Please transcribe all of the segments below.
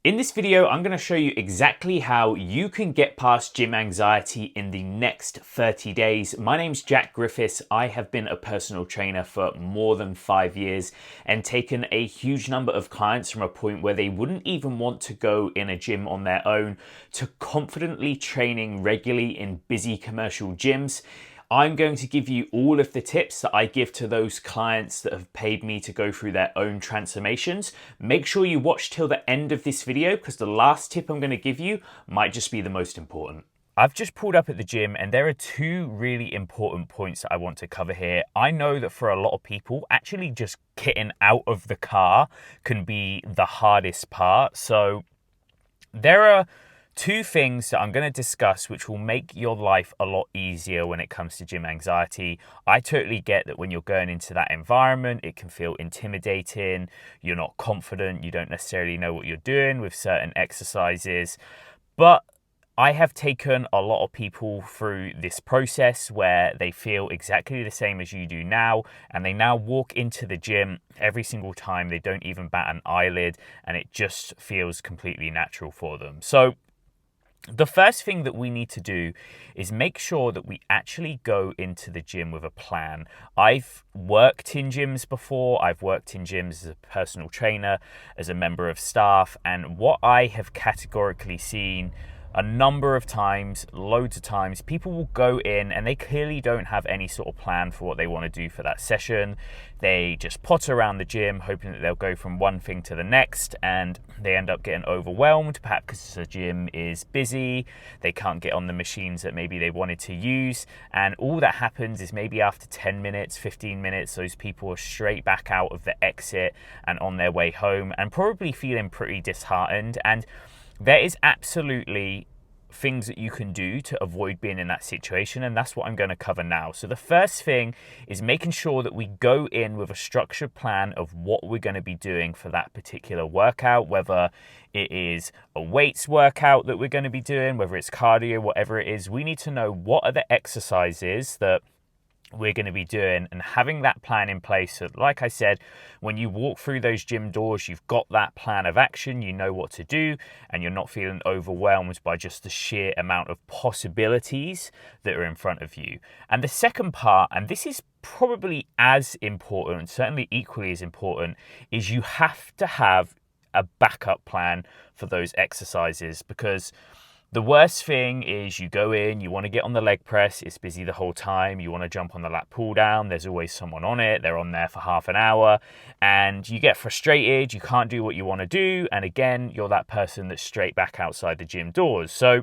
In this video, I'm going to show you exactly how you can get past gym anxiety in the next 30 days. My name's Jack Griffiths. I have been a personal trainer for more than 5 years and taken a huge number of clients from a point where they wouldn't even want to go in a gym on their own to confidently training regularly in busy commercial gyms. I'm going to give you all of the tips that I give to those clients that have paid me to go through their own transformations. Make sure you watch till the end of this video because the last tip I'm going to give you might just be the most important. I've just pulled up at the gym and there are two really important points that I want to cover here. I know that for a lot of people, actually just getting out of the car can be the hardest part. So there are two things that I'm going to discuss which will make your life a lot easier when it comes to gym anxiety. I totally get that when you're going into that environment, it can feel intimidating, you're not confident, you don't necessarily know what you're doing with certain exercises. But I have taken a lot of people through this process where they feel exactly the same as you do now, and they now walk into the gym every single time. They don't even bat an eyelid, and it just feels completely natural for them. So the first thing that we need to do is make sure that we actually go into the gym with a plan. I've worked in gyms before. I've worked in gyms as a personal trainer, as a member of staff, and what I have categorically seen a number of times, loads of times, people will go in and they clearly don't have any sort of plan for what they want to do for that session. They just potter around the gym hoping that they'll go from one thing to the next, and they end up getting overwhelmed, perhaps because the gym is busy, they can't get on the machines that maybe they wanted to use, and all that happens is maybe after 10 minutes, 15 minutes, those people are straight back out of the exit and on their way home and probably feeling pretty disheartened. And there is absolutely things that you can do to avoid being in that situation, and that's what I'm going to cover now. So the first thing is making sure that we go in with a structured plan of what we're going to be doing for that particular workout, whether it is a weights workout that we're going to be doing, whether it's cardio, whatever it is. We need to know what are the exercises that we're going to be doing, and having that plan in place. So like I said, when you walk through those gym doors, you've got that plan of action, you know what to do, and you're not feeling overwhelmed by just the sheer amount of possibilities that are in front of you. And the second part, and this is probably as important, certainly equally as important, is you have to have a backup plan for those exercises, because the worst thing is you go in, you want to get on the leg press, it's busy the whole time, you want to jump on the lat pull down, there's always someone on it, they're on there for half an hour, and you get frustrated, you can't do what you want to do, and again, you're that person that's straight back outside the gym doors. So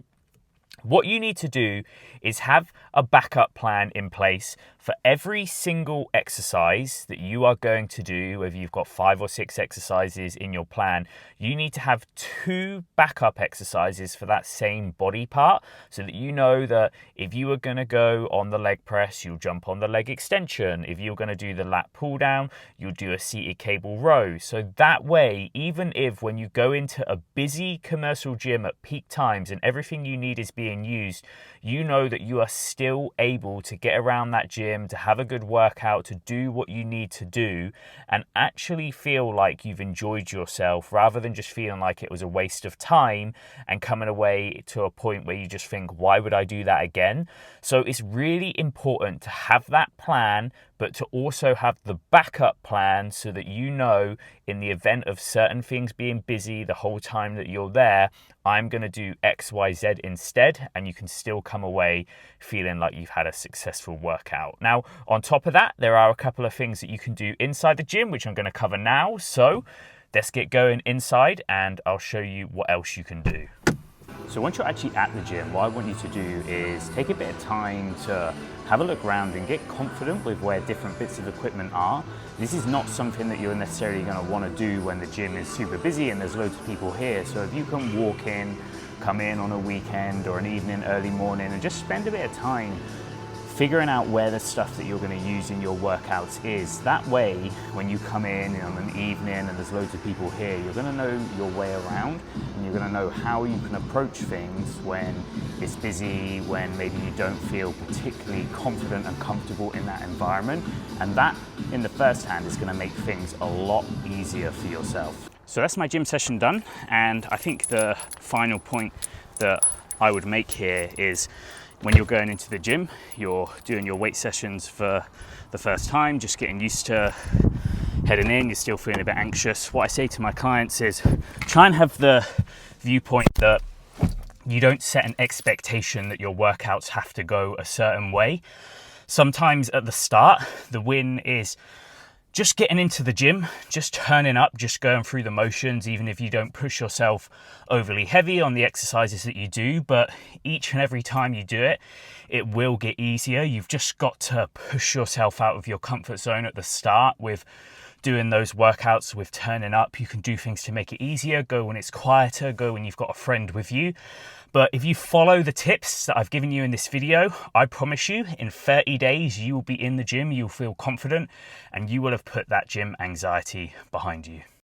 what you need to do is have a backup plan in place for every single exercise that you are going to do. Whether you've got 5 or 6 exercises in your plan, you need to have 2 backup exercises for that same body part, so that you know that if you are going to go on the leg press, you'll jump on the leg extension. If you're going to do the lat pull down, you'll do a seated cable row. So that way, even if when you go into a busy commercial gym at peak times and everything you need is being used, you know that you are still able to get around that gym, to have a good workout, to do what you need to do, and actually feel like you've enjoyed yourself, rather than just feeling like it was a waste of time and coming away to a point where you just think, why would I do that again? So it's really important to have that plan, but to also have the backup plan so that you know, in the event of certain things being busy the whole time that you're there, I'm going to do X, Y, Z instead, and you can still come away feeling like you've had a successful workout. Now, on top of that, there are a couple of things that you can do inside the gym, which I'm going to cover now. So let's get going inside and I'll show you what else you can do. So once you're actually at the gym, what I want you to do is take a bit of time to have a look around and get confident with where different bits of equipment are. This is not something that you're necessarily going to want to do when the gym is super busy and there's loads of people here. So if you can walk in, come in on a weekend or an evening, early morning, and just spend a bit of time figuring out where the stuff that you're going to use in your workouts is. That way, when you come in on an evening and there's loads of people here, you're going to know your way around, and you're going to know how you can approach things when it's busy, when maybe you don't feel particularly confident and comfortable in that environment. And that, in the first hand, is going to make things a lot easier for yourself. So that's my gym session done, and I think the final point that I would make here is when you're going into the gym, you're doing your weight sessions for the first time, just getting used to heading in, you're still feeling a bit anxious. What I say to my clients is try and have the viewpoint that you don't set an expectation that your workouts have to go a certain way. Sometimes at the start, the win is just getting into the gym, just turning up, just going through the motions, even if you don't push yourself overly heavy on the exercises that you do. But each and every time you do it, it will get easier. You've just got to push yourself out of your comfort zone at the start with doing those workouts, with turning up. You can do things to make it easier. Go when it's quieter, go when you've got a friend with you. But if you follow the tips that I've given you in this video, I promise you in 30 days, you will be in the gym, you'll feel confident, and you will have put that gym anxiety behind you.